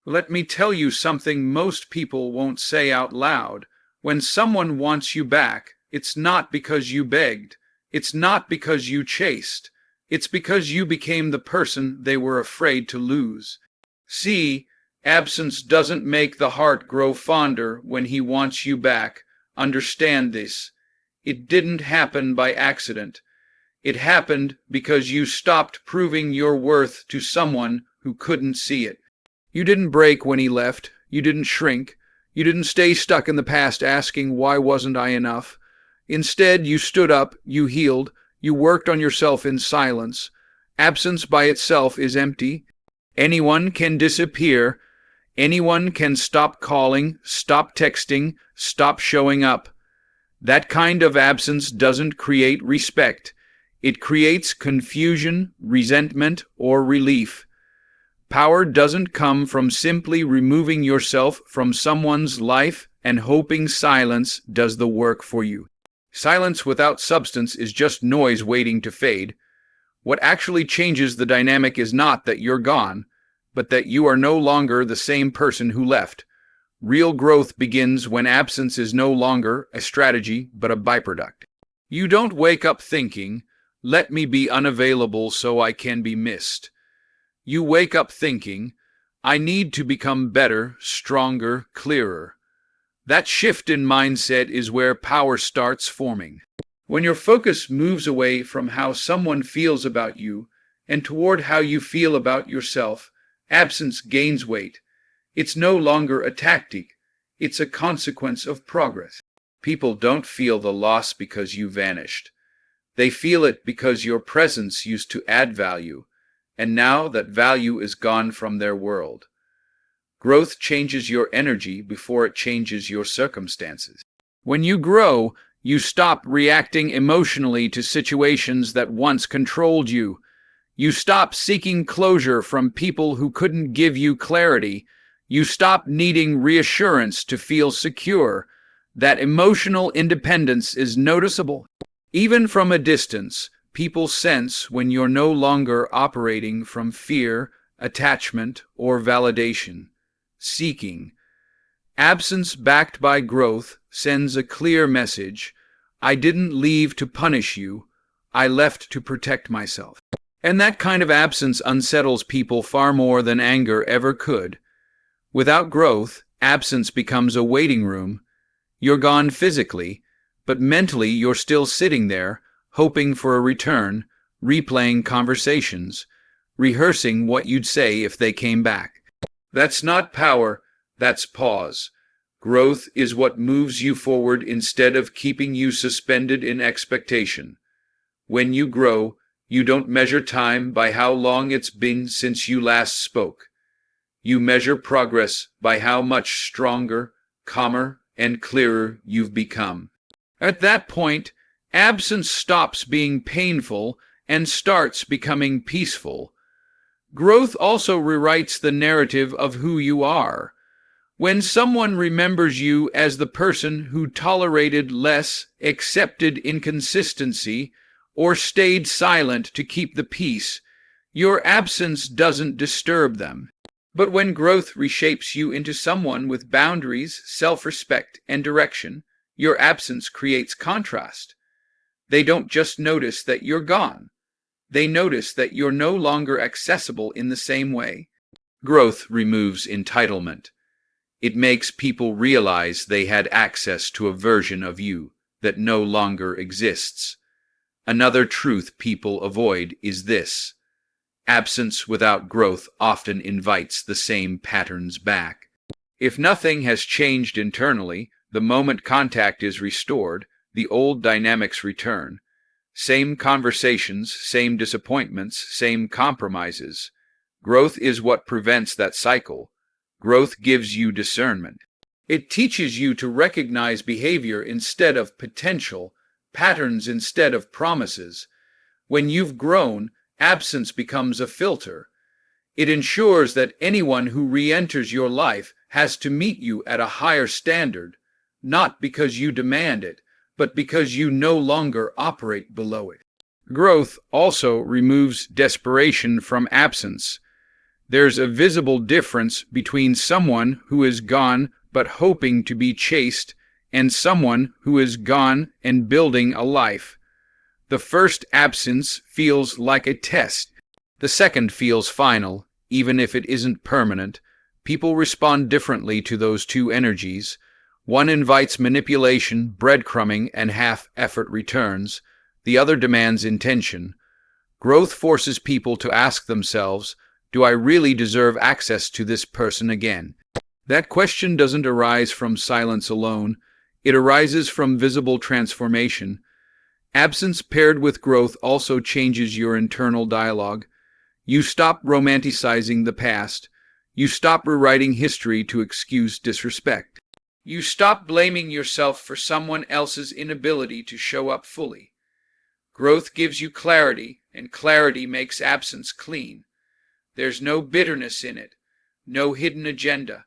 Let me tell you something most people won't say out loud. When someone wants you back, it's not because you begged. It's not because you chased. It's because you became the person they were afraid to lose. See, absence doesn't make the heart grow fonder when he wants you back. Understand this. It didn't happen by accident. It happened because you stopped proving your worth to someone who couldn't see it. You didn't break when he left. You didn't shrink. You didn't stay stuck in the past asking, why wasn't I enough? Instead, you stood up, you healed, you worked on yourself in silence. Absence by itself is empty. Anyone can disappear. Anyone can stop calling, stop texting, stop showing up. That kind of absence doesn't create respect. It creates confusion, resentment, or relief. Power doesn't come from simply removing yourself from someone's life and hoping silence does the work for you. Silence without substance is just noise waiting to fade. What actually changes the dynamic is not that you're gone, but that you are no longer the same person who left. Real growth begins when absence is no longer a strategy but a byproduct. You don't wake up thinking, let me be unavailable so I can be missed. You wake up thinking, I need to become better, stronger, clearer. That shift in mindset is where power starts forming. When your focus moves away from how someone feels about you and toward how you feel about yourself, absence gains weight. It's no longer a tactic. It's a consequence of progress. People don't feel the loss because you vanished. They feel it because your presence used to add value, and now that value is gone from their world. Growth changes your energy before it changes your circumstances. When you grow, you stop reacting emotionally to situations that once controlled you. You stop seeking closure from people who couldn't give you clarity. You stop needing reassurance to feel secure. That emotional independence is noticeable. Even from a distance, people sense when you're no longer operating from fear, attachment, or validation. Seeking. Absence backed by growth sends a clear message. I didn't leave to punish you. I left to protect myself. And that kind of absence unsettles people far more than anger ever could. Without growth, absence becomes a waiting room. You're gone physically, but mentally you're still sitting there, hoping for a return, replaying conversations, rehearsing what you'd say if they came back. That's not power, that's pause. Growth is what moves you forward instead of keeping you suspended in expectation. When you grow, you don't measure time by how long it's been since you last spoke. You measure progress by how much stronger, calmer, and clearer you've become. At that point, absence stops being painful and starts becoming peaceful. Growth also rewrites the narrative of who you are. When someone remembers you as the person who tolerated less, accepted inconsistency, or stayed silent to keep the peace, your absence doesn't disturb them. But when growth reshapes you into someone with boundaries, self-respect, and direction, your absence creates contrast. They don't just notice that you're gone. They notice that you're no longer accessible in the same way. Growth removes entitlement. It makes people realize they had access to a version of you that no longer exists. Another truth people avoid is this. Absence without growth often invites the same patterns back. If nothing has changed internally, the moment contact is restored, the old dynamics return. Same conversations, same disappointments, same compromises. Growth is what prevents that cycle. Growth gives you discernment. It teaches you to recognize behavior instead of potential, patterns instead of promises. When you've grown, absence becomes a filter. It ensures that anyone who re-enters your life has to meet you at a higher standard, not because you demand it, but because you no longer operate below it. Growth also removes desperation from absence. There's a visible difference between someone who is gone but hoping to be chased and someone who is gone and building a life. The first absence feels like a test. The second feels final, even if it isn't permanent. People respond differently to those two energies. One invites manipulation, breadcrumbing, and half-effort returns. The other demands intention. Growth forces people to ask themselves, do I really deserve access to this person again? That question doesn't arise from silence alone. It arises from visible transformation. Absence paired with growth also changes your internal dialogue. You stop romanticizing the past. You stop rewriting history to excuse disrespect. You stop blaming yourself for someone else's inability to show up fully. Growth gives you clarity, and clarity makes absence clean. There's no bitterness in it, no hidden agenda,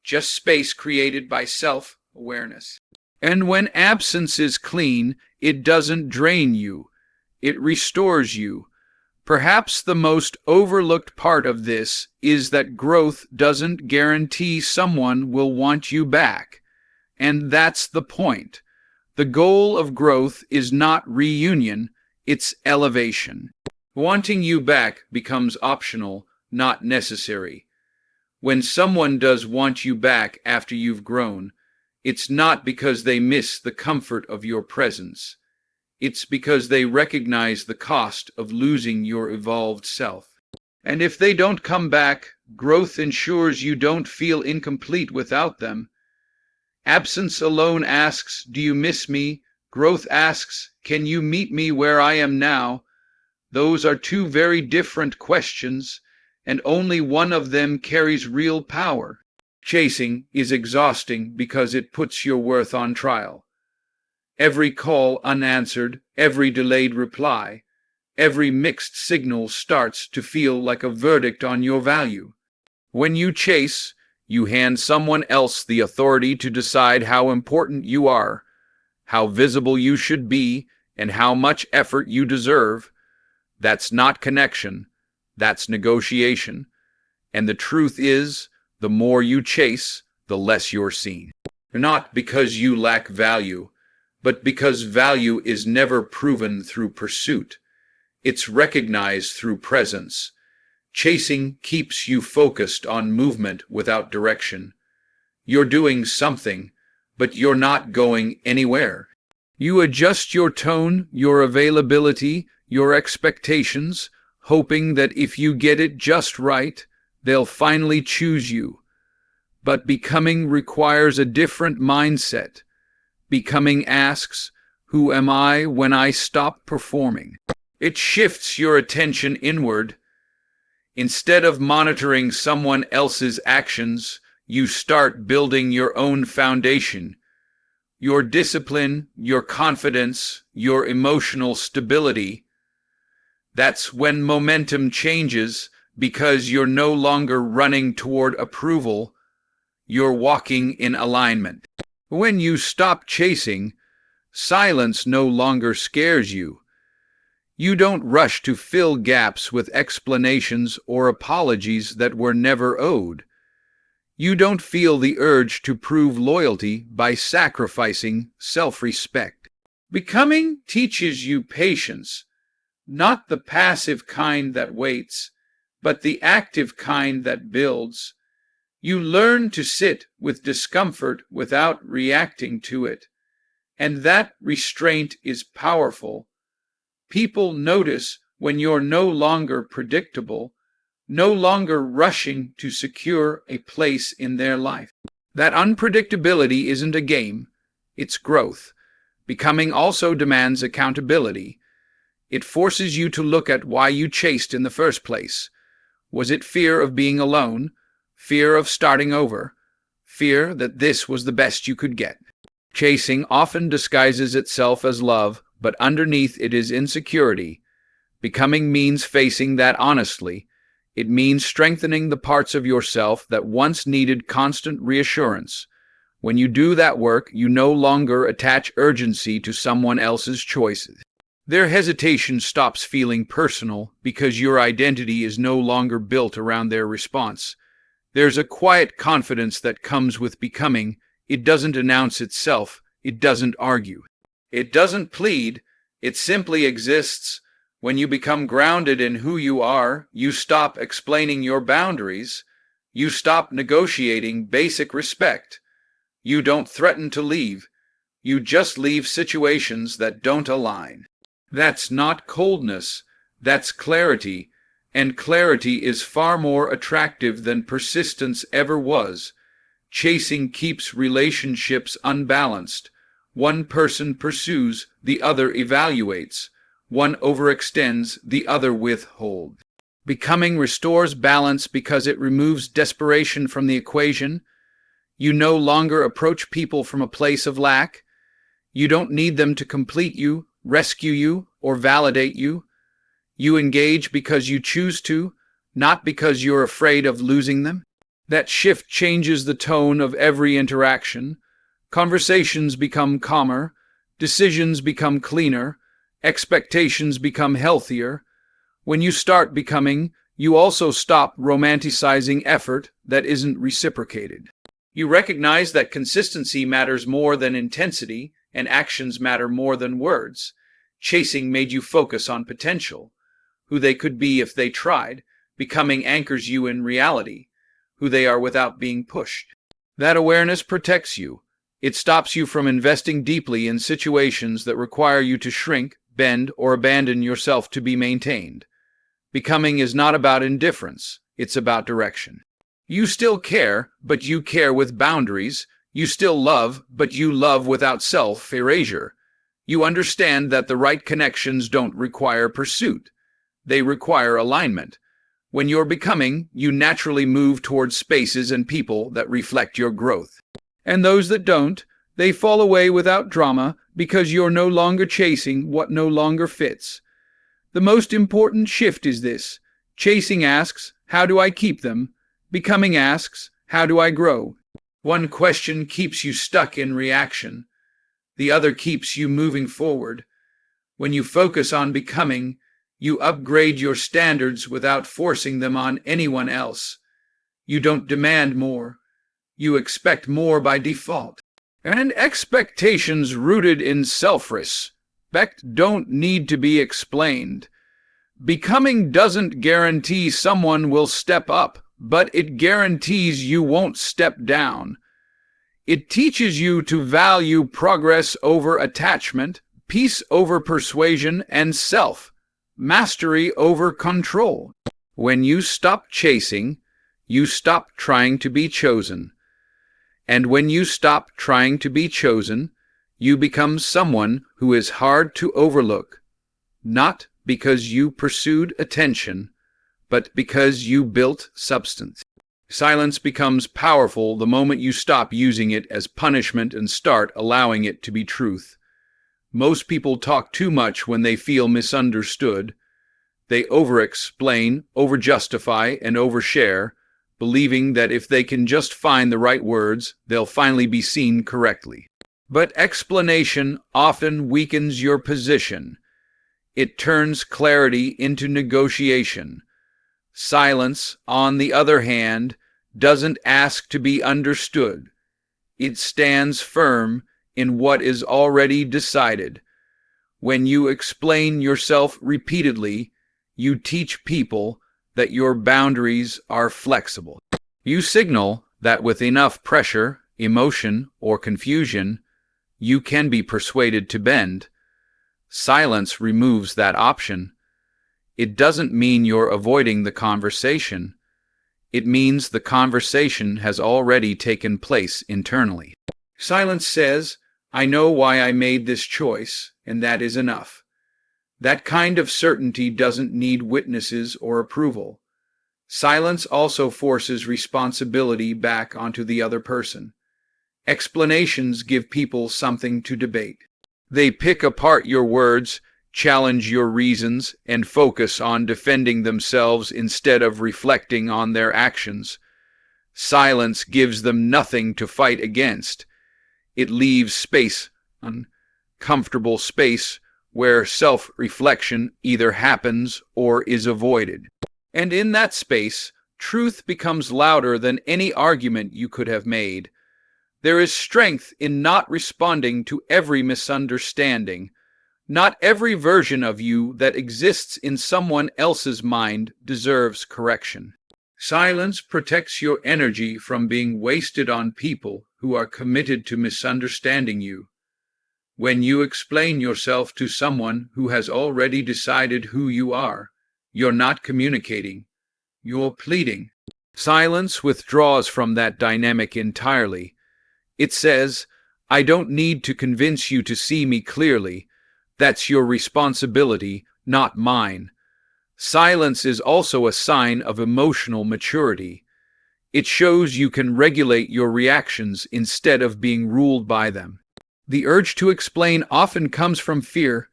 just space created by self-awareness. And when absence is clean, it doesn't drain you. It restores you. Perhaps the most overlooked part of this is that growth doesn't guarantee someone will want you back. And that's the point. The goal of growth is not reunion, it's elevation. Wanting you back becomes optional, not necessary. When someone does want you back after you've grown, it's not because they miss the comfort of your presence. It's because they recognize the cost of losing your evolved self. And if they don't come back, growth ensures you don't feel incomplete without them. Absence alone asks, do you miss me? Growth asks, can you meet me where I am now? Those are two very different questions, and only one of them carries real power. Chasing is exhausting because it puts your worth on trial. Every call unanswered, every delayed reply, every mixed signal starts to feel like a verdict on your value. When you chase, you hand someone else the authority to decide how important you are, how visible you should be, and how much effort you deserve. That's not connection, that's negotiation. And the truth is, the more you chase, the less you're seen. Not because you lack value, but because value is never proven through pursuit. It's recognized through presence. Chasing keeps you focused on movement without direction. You're doing something, but you're not going anywhere. You adjust your tone, your availability, your expectations, hoping that if you get it just right, they'll finally choose you. But becoming requires a different mindset. Becoming asks, who am I when I stop performing? It shifts your attention inward. Instead of monitoring someone else's actions, you start building your own foundation. Your discipline, your confidence, your emotional stability. That's when momentum changes, because you're no longer running toward approval. You're walking in alignment. When you stop chasing, silence no longer scares you. You don't rush to fill gaps with explanations or apologies that were never owed. You don't feel the urge to prove loyalty by sacrificing self-respect. Becoming teaches you patience, not the passive kind that waits, but the active kind that builds. You learn to sit with discomfort without reacting to it, and that restraint is powerful. People notice when you're no longer predictable, no longer rushing to secure a place in their life. That unpredictability isn't a game, it's growth. Becoming also demands accountability. It forces you to look at why you chased in the first place. Was it fear of being alone? Fear of starting over? Fear that this was the best you could get? Chasing often disguises itself as love, but underneath it is insecurity. Becoming means facing that honestly. It means strengthening the parts of yourself that once needed constant reassurance. When you do that work, you no longer attach urgency to someone else's choices. Their hesitation stops feeling personal because your identity is no longer built around their response. There's a quiet confidence that comes with becoming. It doesn't announce itself. It doesn't argue. It doesn't plead. It simply exists. When you become grounded in who you are, you stop explaining your boundaries. You stop negotiating basic respect. You don't threaten to leave. You just leave situations that don't align. That's not coldness. That's clarity. And clarity is far more attractive than persistence ever was. Chasing keeps relationships unbalanced. One person pursues, the other evaluates. One overextends, the other withholds. Becoming restores balance because it removes desperation from the equation. You no longer approach people from a place of lack. You don't need them to complete you, rescue you, or validate you. You engage because you choose to, not because you're afraid of losing them. That shift changes the tone of every interaction. Conversations become calmer, decisions become cleaner, expectations become healthier. When you start becoming, you also stop romanticizing effort that isn't reciprocated. You recognize that consistency matters more than intensity, and actions matter more than words. Chasing made you focus on potential, who they could be if they tried. Becoming anchors you in reality, who they are without being pushed. That awareness protects you. It stops you from investing deeply in situations that require you to shrink, bend, or abandon yourself to be maintained. Becoming is not about indifference, it's about direction. You still care, but you care with boundaries. You still love, but you love without self-erasure. You understand that the right connections don't require pursuit. They require alignment. When you're becoming, you naturally move towards spaces and people that reflect your growth. And those that don't, they fall away without drama because you're no longer chasing what no longer fits. The most important shift is this. Chasing asks, how do I keep them? Becoming asks, how do I grow? One question keeps you stuck in reaction. The other keeps you moving forward. When you focus on becoming, you upgrade your standards without forcing them on anyone else. You don't demand more. You expect more by default. And expectations rooted in self-respect don't need to be explained. Becoming doesn't guarantee someone will step up, but it guarantees you won't step down. It teaches you to value progress over attachment, peace over persuasion, and self-mastery over control. When you stop chasing, you stop trying to be chosen. And when you stop trying to be chosen, you become someone who is hard to overlook, not because you pursued attention, but because you built substance. Silence becomes powerful the moment you stop using it as punishment and start allowing it to be truth. Most people talk too much when they feel misunderstood. They over-explain, over-justify, and overshare, believing that if they can just find the right words, they'll finally be seen correctly. But explanation often weakens your position. It turns clarity into negotiation. Silence, on the other hand, doesn't ask to be understood. It stands firm in what is already decided. When you explain yourself repeatedly, you teach people that your boundaries are flexible. You signal that with enough pressure, emotion, or confusion, you can be persuaded to bend. Silence removes that option. It doesn't mean you're avoiding the conversation. It means the conversation has already taken place internally. Silence says, I know why I made this choice, and that is enough. That kind of certainty doesn't need witnesses or approval. Silence also forces responsibility back onto the other person. Explanations give people something to debate. They pick apart your words, challenge your reasons, and focus on defending themselves instead of reflecting on their actions. Silence gives them nothing to fight against. It leaves space, uncomfortable space, where self-reflection either happens or is avoided. And in that space, truth becomes louder than any argument you could have made. There is strength in not responding to every misunderstanding. Not every version of you that exists in someone else's mind deserves correction. Silence protects your energy from being wasted on people who are committed to misunderstanding you. When you explain yourself to someone who has already decided who you are, you're not communicating, you're pleading. Silence withdraws from that dynamic entirely. It says, I don't need to convince you to see me clearly. That's your responsibility, not mine. Silence is also a sign of emotional maturity. It shows you can regulate your reactions instead of being ruled by them. The urge to explain often comes from fear.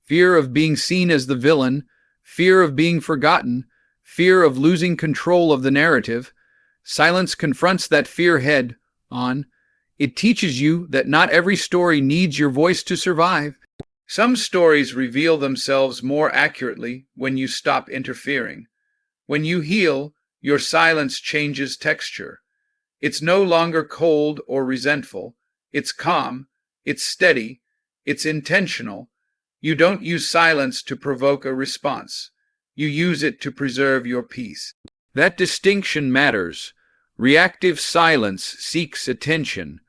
Fear of being seen as the villain, fear of being forgotten, fear of losing control of the narrative. Silence confronts that fear head on. It teaches you that not every story needs your voice to survive. Some stories reveal themselves more accurately when you stop interfering. When you heal, your silence changes texture. It's no longer cold or resentful. It's calm. It's steady. It's intentional. You don't use silence to provoke a response. You use it to preserve your peace. That distinction matters. Reactive silence seeks attention.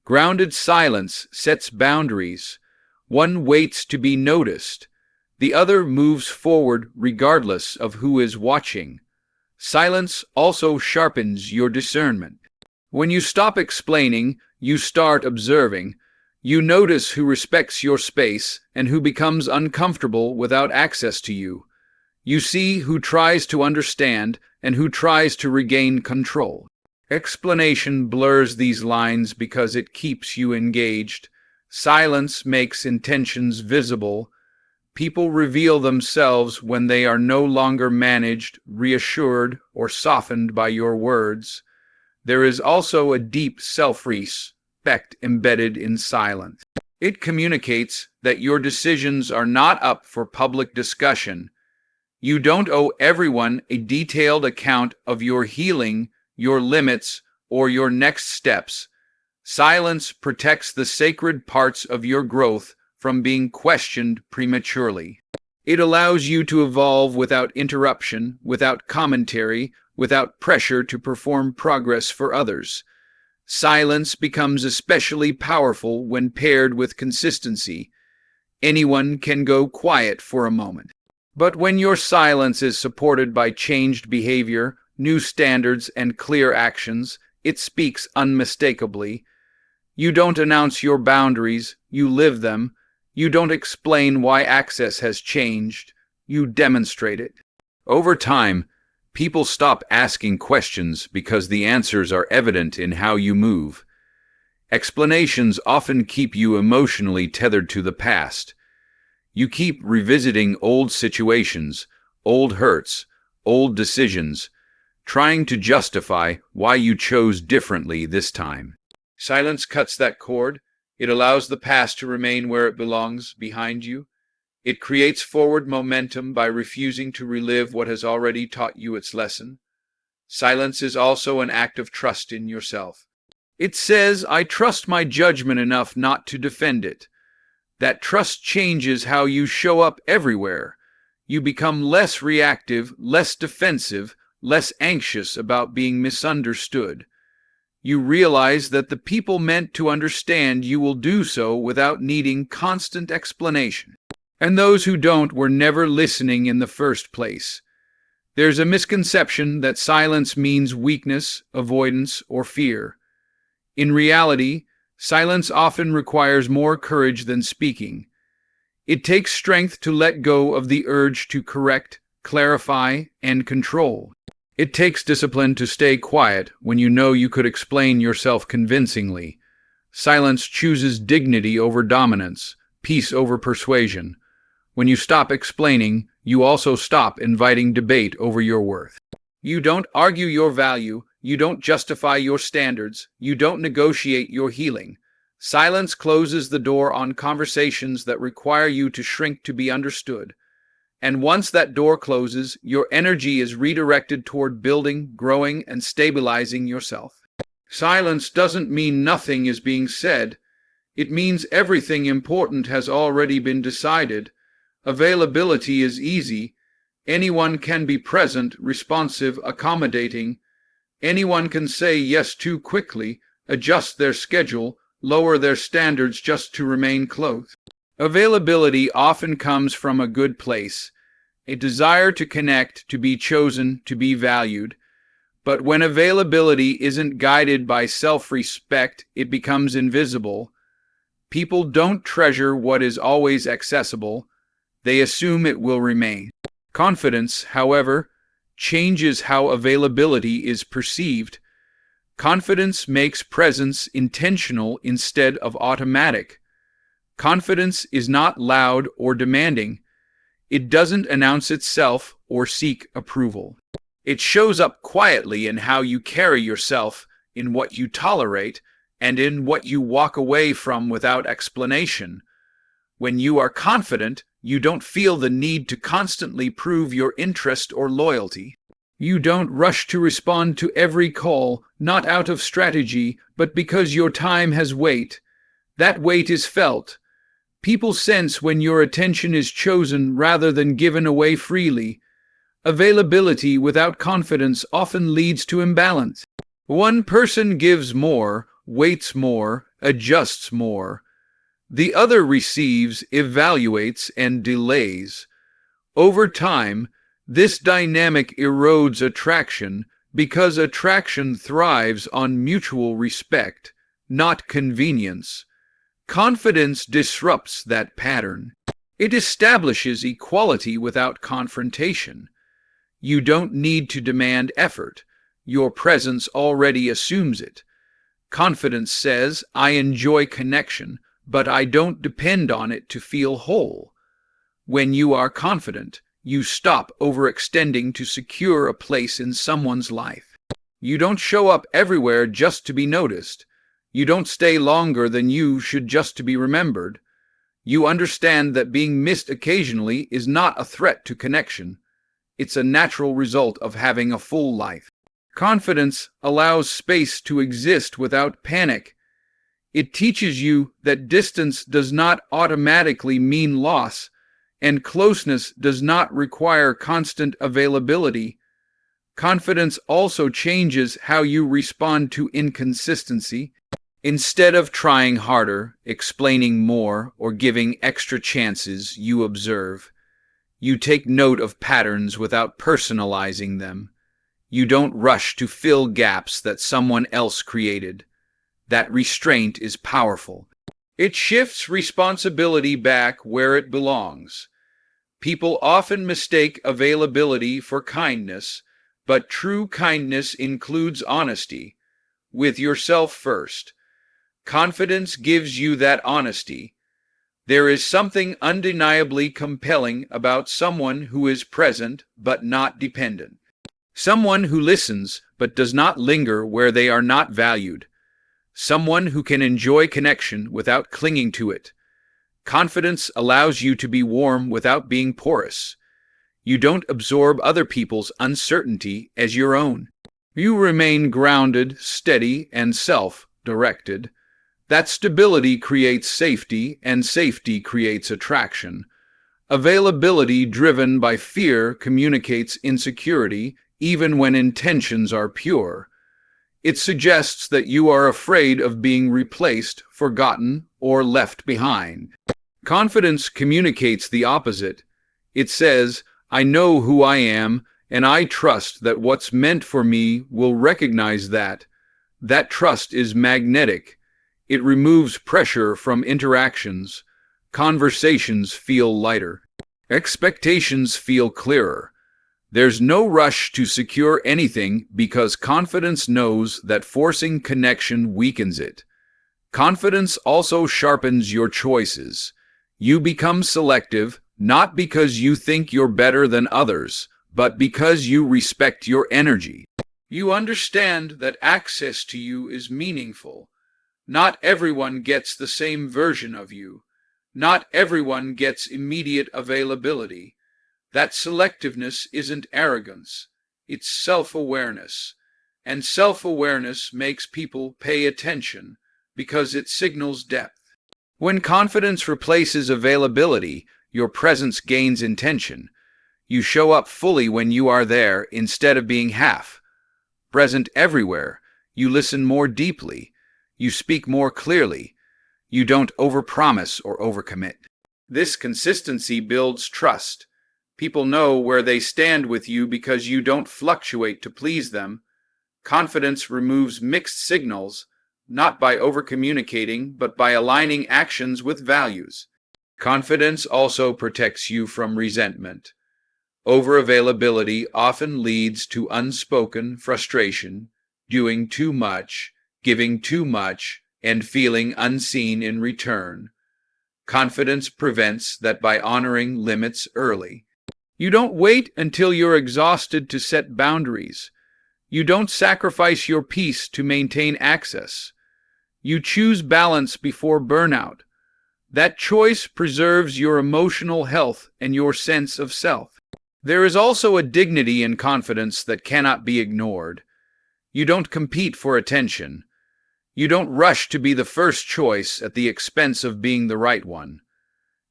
Grounded silence sets boundaries. One waits to be noticed. The other moves forward regardless of who is watching. Silence also sharpens your discernment. When you stop explaining, you start observing. You notice who respects your space and who becomes uncomfortable without access to you. You see who tries to understand and who tries to regain control. Explanation blurs these lines because it keeps you engaged. Silence makes intentions visible. People reveal themselves when they are no longer managed, reassured, or softened by your words. There is also a deep self-respect embedded in silence. It communicates that your decisions are not up for public discussion. You don't owe everyone a detailed account of your healing, your limits, or your next steps. Silence protects the sacred parts of your growth from being questioned prematurely. It allows you to evolve without interruption, without commentary, without pressure to perform progress for others. Silence becomes especially powerful when paired with consistency. Anyone can go quiet for a moment. But when your silence is supported by changed behavior, new standards, and clear actions, it speaks unmistakably. You don't announce your boundaries, you live them. You don't explain why access has changed, you demonstrate it. Over time, people stop asking questions because the answers are evident in how you move. Explanations often keep you emotionally tethered to the past. You keep revisiting old situations, old hurts, old decisions, trying to justify why you chose differently this time. Silence cuts that cord. It allows the past to remain where it belongs, behind you. It creates forward momentum by refusing to relive what has already taught you its lesson. Silence is also an act of trust in yourself. It says, I trust my judgment enough not to defend it. That trust changes how you show up everywhere. You become less reactive, less defensive, less anxious about being misunderstood. You realize that the people meant to understand you will do so without needing constant explanation. And those who don't were never listening in the first place. There's a misconception that silence means weakness, avoidance, or fear. In reality, silence often requires more courage than speaking. It takes strength to let go of the urge to correct, clarify, and control. It takes discipline to stay quiet when you know you could explain yourself convincingly. Silence chooses dignity over dominance, peace over persuasion. When you stop explaining, you also stop inviting debate over your worth. You don't argue your value, you don't justify your standards, you don't negotiate your healing. Silence closes the door on conversations that require you to shrink to be understood. And once that door closes, your energy is redirected toward building, growing, and stabilizing yourself. Silence doesn't mean nothing is being said. It means everything important has already been decided. Availability is easy. Anyone can be present, responsive, accommodating. Anyone can say yes too quickly, adjust their schedule, lower their standards just to remain close. Availability often comes from a good place, a desire to connect, to be chosen, to be valued. But when availability isn't guided by self-respect, it becomes invisible. People don't treasure what is always accessible. They assume it will remain. Confidence, however, changes how availability is perceived. Confidence makes presence intentional instead of automatic. Confidence is not loud or demanding. It doesn't announce itself or seek approval. It shows up quietly in how you carry yourself, in what you tolerate, and in what you walk away from without explanation. When you are confident, you don't feel the need to constantly prove your interest or loyalty. You don't rush to respond to every call, not out of strategy, but because your time has weight. That weight is felt. People sense when your attention is chosen rather than given away freely. Availability without confidence often leads to imbalance. One person gives more, waits more, adjusts more. The other receives, evaluates, and delays. Over time, this dynamic erodes attraction because attraction thrives on mutual respect, not convenience. Confidence disrupts that pattern. It establishes equality without confrontation. You don't need to demand effort. Your presence already assumes it. Confidence says, I enjoy connection, but I don't depend on it to feel whole. When you are confident, you stop overextending to secure a place in someone's life. You don't show up everywhere just to be noticed. You don't stay longer than you should just to be remembered. You understand that being missed occasionally is not a threat to connection. It's a natural result of having a full life. Confidence allows space to exist without panic. It teaches you that distance does not automatically mean loss, and closeness does not require constant availability. Confidence also changes how you respond to inconsistency. Instead of trying harder, explaining more, or giving extra chances, you observe. You take note of patterns without personalizing them. You don't rush to fill gaps that someone else created. That restraint is powerful. It shifts responsibility back where it belongs. People often mistake availability for kindness, but true kindness includes honesty, with yourself first. Confidence gives you that honesty. There is something undeniably compelling about someone who is present but not dependent. Someone who listens but does not linger where they are not valued. Someone who can enjoy connection without clinging to it. Confidence allows you to be warm without being porous. You don't absorb other people's uncertainty as your own. You remain grounded, steady, and self-directed. That stability creates safety, and safety creates attraction. Availability driven by fear communicates insecurity, even when intentions are pure. It suggests that you are afraid of being replaced, forgotten, or left behind. Confidence communicates the opposite. It says, I know who I am, and I trust that what's meant for me will recognize that. That trust is magnetic. It removes pressure from interactions. Conversations feel lighter. Expectations feel clearer. There's no rush to secure anything because confidence knows that forcing connection weakens it. Confidence also sharpens your choices. You become selective, not because you think you're better than others, but because you respect your energy. You understand that access to you is meaningful. Not everyone gets the same version of you. Not everyone gets immediate availability. That selectiveness isn't arrogance, it's self-awareness. And self-awareness makes people pay attention because it signals depth. When confidence replaces availability, your presence gains intention. You show up fully when you are there instead of being half present everywhere. You listen more deeply. You speak more clearly. You don't overpromise or overcommit. This consistency builds trust. People know where they stand with you because you don't fluctuate to please them. Confidence removes mixed signals, not by overcommunicating, but by aligning actions with values. Confidence also protects you from resentment. Overavailability often leads to unspoken frustration, doing too much, giving too much, and feeling unseen in return. Confidence prevents that by honoring limits early. You don't wait until you're exhausted to set boundaries. You don't sacrifice your peace to maintain access. You choose balance before burnout. That choice preserves your emotional health and your sense of self. There is also a dignity in confidence that cannot be ignored. You don't compete for attention. You don't rush to be the first choice at the expense of being the right one.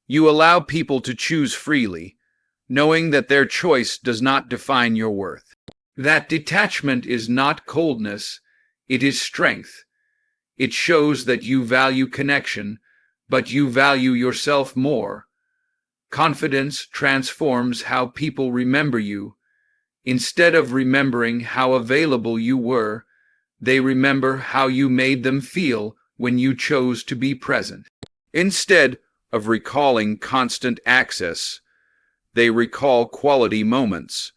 You allow people to choose freely, knowing that their choice does not define your worth. That detachment is not coldness, it is strength. It shows that you value connection, but you value yourself more. Confidence transforms how people remember you. Instead of remembering how available you were, they remember how you made them feel when you chose to be present. Instead of recalling constant access, they recall quality moments.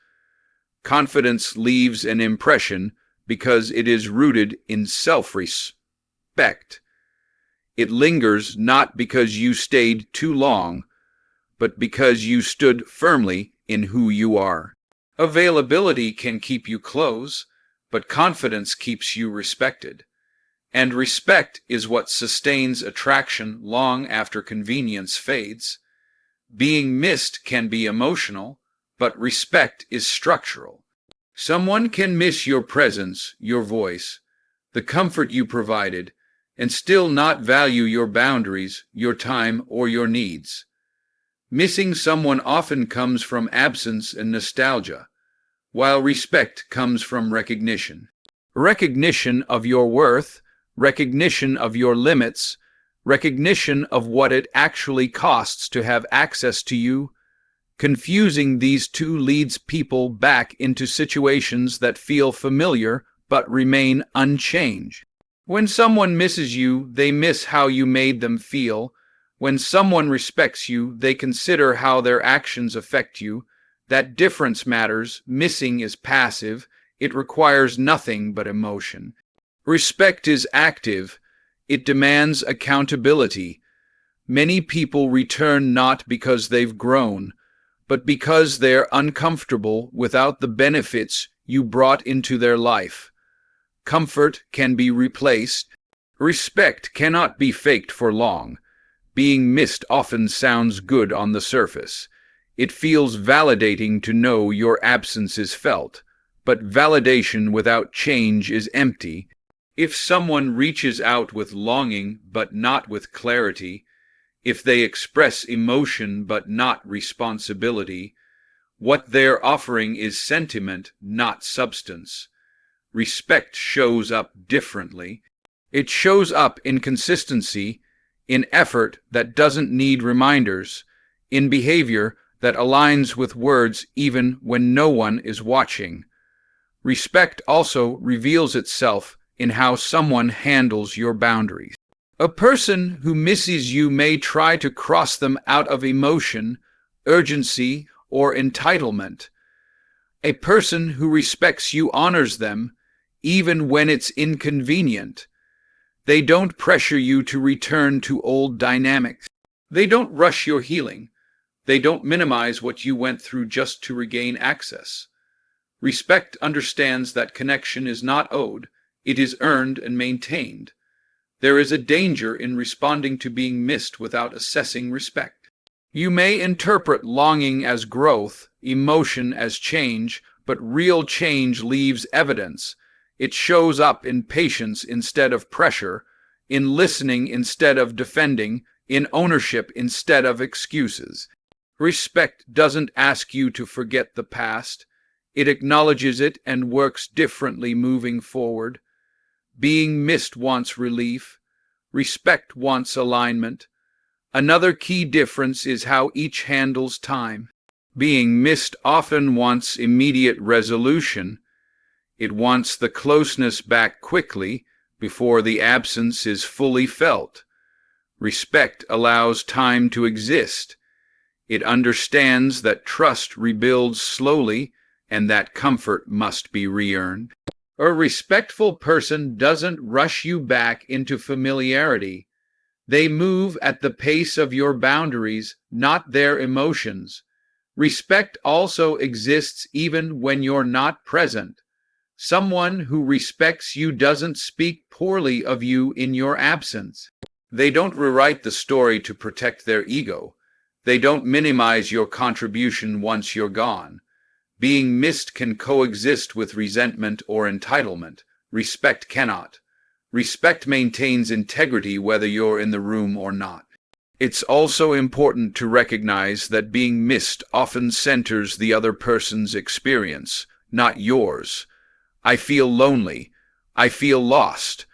Confidence leaves an impression because it is rooted in self-respect. It lingers not because you stayed too long, but because you stood firmly in who you are. Availability can keep you close, but confidence keeps you respected. And respect is what sustains attraction long after convenience fades. Being missed can be emotional, but respect is structural. Someone can miss your presence, your voice, the comfort you provided, and still not value your boundaries, your time, or your needs. Missing someone often comes from absence and nostalgia, while respect comes from recognition. Recognition of your worth, recognition of your limits, recognition of what it actually costs to have access to you. Confusing these two leads people back into situations that feel familiar but remain unchanged. When someone misses you, they miss how you made them feel. When someone respects you, they consider how their actions affect you. That difference matters. Missing is passive. It requires nothing but emotion. Respect is active. It demands accountability. Many people return not because they've grown, but because they're uncomfortable without the benefits you brought into their life. Comfort can be replaced. Respect cannot be faked for long. Being missed often sounds good on the surface. It feels validating to know your absence is felt, but validation without change is empty. If someone reaches out with longing but not with clarity, if they express emotion but not responsibility, what they're offering is sentiment, not substance. Respect shows up differently. It shows up in consistency, in effort that doesn't need reminders, in behavior that aligns with words even when no one is watching. Respect also reveals itself in how someone handles your boundaries. A person who misses you may try to cross them out of emotion, urgency, or entitlement. A person who respects you honors them, even when it's inconvenient. They don't pressure you to return to old dynamics. They don't rush your healing. They don't minimize what you went through just to regain access. Respect understands that connection is not owed, it is earned and maintained. There is a danger in responding to being missed without assessing respect. You may interpret longing as growth, emotion as change, but real change leaves evidence. It shows up in patience instead of pressure, in listening instead of defending, in ownership instead of excuses. Respect doesn't ask you to forget the past. It acknowledges it and works differently moving forward. Being missed wants relief. Respect wants alignment. Another key difference is how each handles time. Being missed often wants immediate resolution. It wants the closeness back quickly before the absence is fully felt. Respect allows time to exist. It understands that trust rebuilds slowly and that comfort must be re-earned. A respectful person doesn't rush you back into familiarity. They move at the pace of your boundaries, not their emotions. Respect also exists even when you're not present. Someone who respects you doesn't speak poorly of you in your absence. They don't rewrite the story to protect their ego. They don't minimize your contribution once you're gone. Being missed can coexist with resentment or entitlement. Respect cannot. Respect maintains integrity whether you're in the room or not. It's also important to recognize that being missed often centers the other person's experience, not yours. I feel lonely. I feel lost.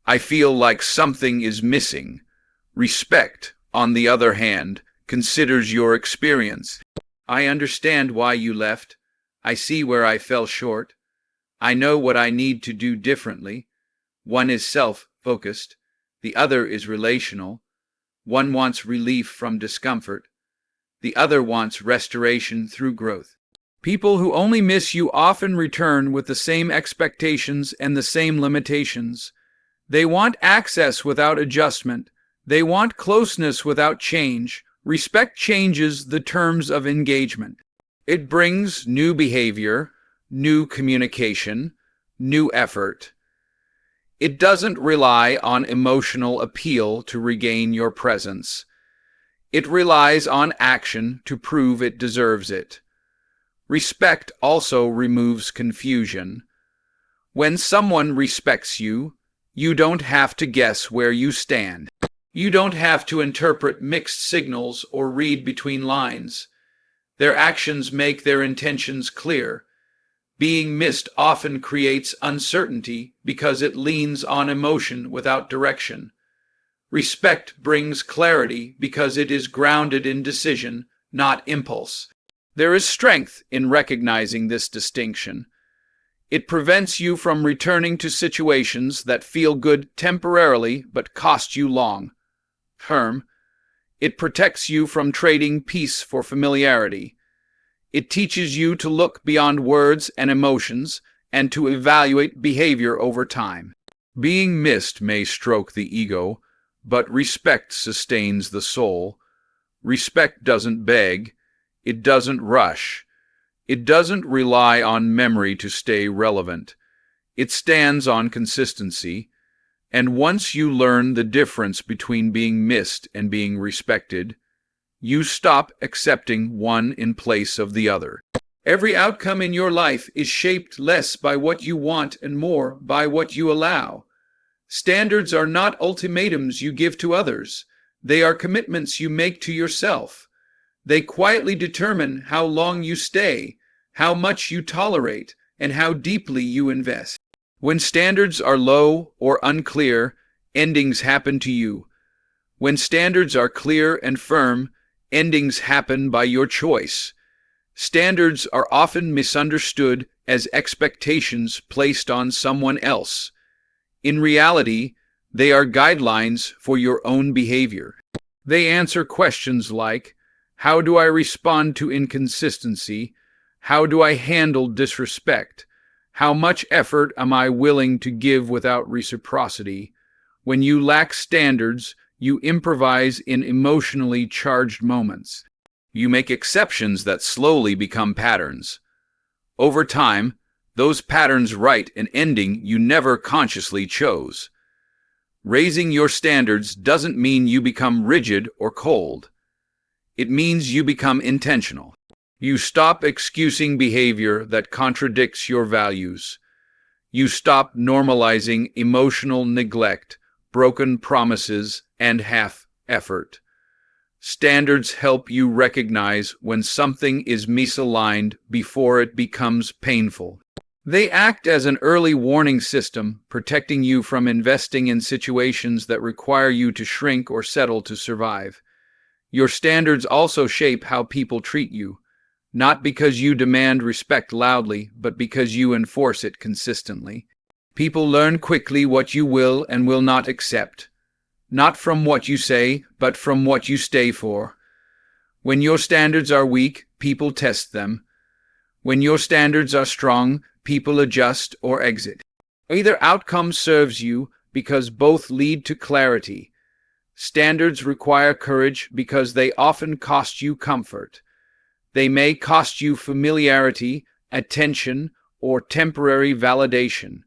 I feel like something is missing. Respect, on the other hand, considers your experience. I understand why you left. I see where I fell short. I know what I need to do differently. One is self-focused. The other is relational. One wants relief from discomfort. The other wants restoration through growth. People who only miss you often return with the same expectations and the same limitations. They want access without adjustment. They want closeness without change. Respect changes the terms of engagement. It brings new behavior, new communication, new effort. It doesn't rely on emotional appeal to regain your presence. It relies on action to prove it deserves it. Respect also removes confusion. When someone respects you, you don't have to guess where you stand. You don't have to interpret mixed signals or read between lines. Their actions make their intentions clear. Being missed often creates uncertainty because it leans on emotion without direction. Respect brings clarity because it is grounded in decision, not impulse. There is strength in recognizing this distinction. It prevents you from returning to situations that feel good temporarily but cost you long term. It protects you from trading peace for familiarity. It teaches you to look beyond words and emotions and to evaluate behavior over time. Being missed may stroke the ego, but respect sustains the soul. Respect doesn't beg. It doesn't rush. It doesn't rely on memory to stay relevant. It stands on consistency. And once you learn the difference between being missed and being respected, you stop accepting one in place of the other. Every outcome in your life is shaped less by what you want and more by what you allow. Standards are not ultimatums you give to others. They are commitments you make to yourself. They quietly determine how long you stay, how much you tolerate, and how deeply you invest. When standards are low or unclear, endings happen to you. When standards are clear and firm, endings happen by your choice. Standards are often misunderstood as expectations placed on someone else. In reality, they are guidelines for your own behavior. They answer questions like, how do I respond to inconsistency? How do I handle disrespect? How much effort am I willing to give without reciprocity? When you lack standards, you improvise in emotionally charged moments. You make exceptions that slowly become patterns. Over time, those patterns write an ending you never consciously chose. Raising your standards doesn't mean you become rigid or cold. It means you become intentional. You stop excusing behavior that contradicts your values. You stop normalizing emotional neglect, broken promises, and half-effort. Standards help you recognize when something is misaligned before it becomes painful. They act as an early warning system, protecting you from investing in situations that require you to shrink or settle to survive. Your standards also shape how people treat you, not because you demand respect loudly, but because you enforce it consistently. People learn quickly what you will and will not accept, not from what you say, but from what you stay for. When your standards are weak, people test them. When your standards are strong, people adjust or exit. Either outcome serves you because both lead to clarity. Standards require courage because they often cost you comfort. They may cost you familiarity, attention, or temporary validation.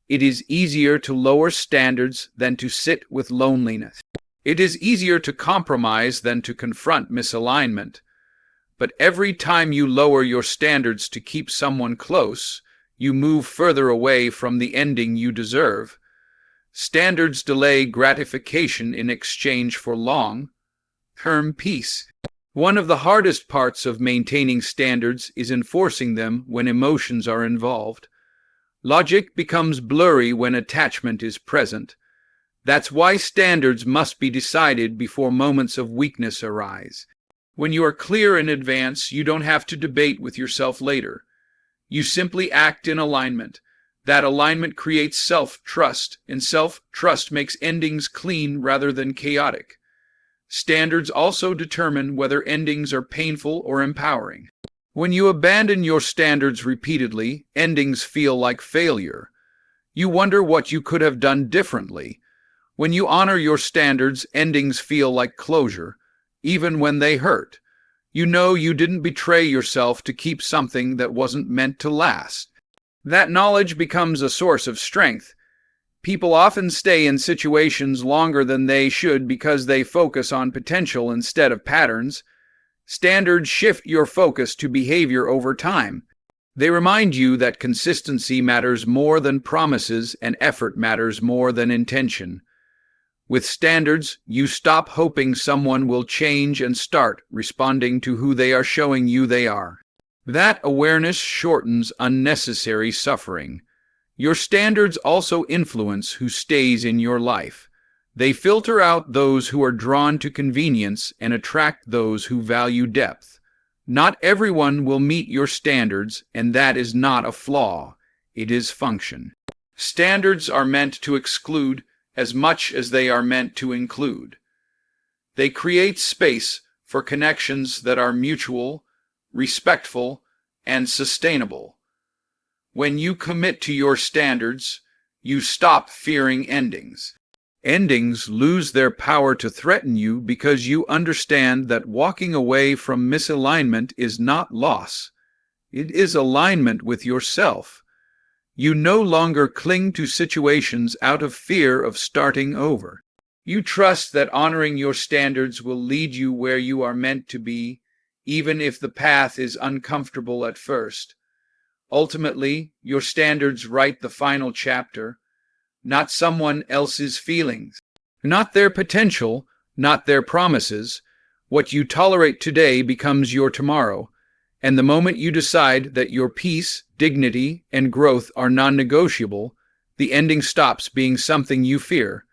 It is easier to lower standards than to sit with loneliness. It is easier to compromise than to confront misalignment. But every time you lower your standards to keep someone close, you move further away from the ending you deserve. Standards delay gratification in exchange for long-term peace. One of the hardest parts of maintaining standards is enforcing them when emotions are involved. Logic becomes blurry when attachment is present. That's why standards must be decided before moments of weakness arise. When you are clear in advance, you don't have to debate with yourself later. You simply act in alignment. That alignment creates self-trust, and self-trust makes endings clean rather than chaotic. Standards also determine whether endings are painful or empowering. When you abandon your standards repeatedly, endings feel like failure. You wonder what you could have done differently. When you honor your standards, endings feel like closure, even when they hurt. You know you didn't betray yourself to keep something that wasn't meant to last. That knowledge becomes a source of strength. People often stay in situations longer than they should because they focus on potential instead of patterns. Standards shift your focus to behavior over time. They remind you that consistency matters more than promises and effort matters more than intention. With standards, you stop hoping someone will change and start responding to who they are showing you they are. That awareness shortens unnecessary suffering. Your standards also influence who stays in your life. They filter out those who are drawn to convenience and attract those who value depth. Not everyone will meet your standards, and that is not a flaw. It is function. Standards are meant to exclude as much as they are meant to include. They create space for connections that are mutual, respectful, and sustainable. When you commit to your standards, you stop fearing endings. Endings lose their power to threaten you because you understand that walking away from misalignment is not loss. It is alignment with yourself. You no longer cling to situations out of fear of starting over. You trust that honoring your standards will lead you where you are meant to be, even if the path is uncomfortable at first. Ultimately, your standards write the final chapter, not someone else's feelings, not their potential, not their promises. What you tolerate today becomes your tomorrow. And the moment you decide that your peace, dignity, and growth are non-negotiable, the ending stops being something you fear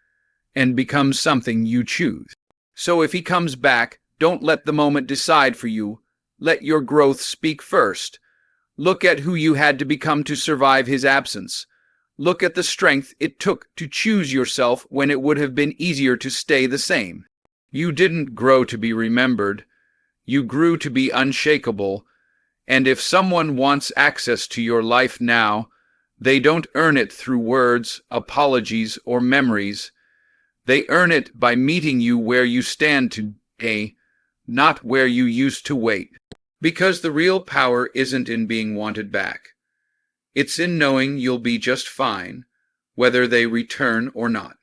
and becomes something you choose. So if he comes back, don't let the moment decide for you. Let your growth speak first. Look at who you had to become to survive his absence. Look at the strength it took to choose yourself when it would have been easier to stay the same. You didn't grow to be remembered. You grew to be unshakable. And if someone wants access to your life now, they don't earn it through words, apologies, or memories. They earn it by meeting you where you stand today, not where you used to wait. Because the real power isn't in being wanted back. It's in knowing you'll be just fine, whether they return or not.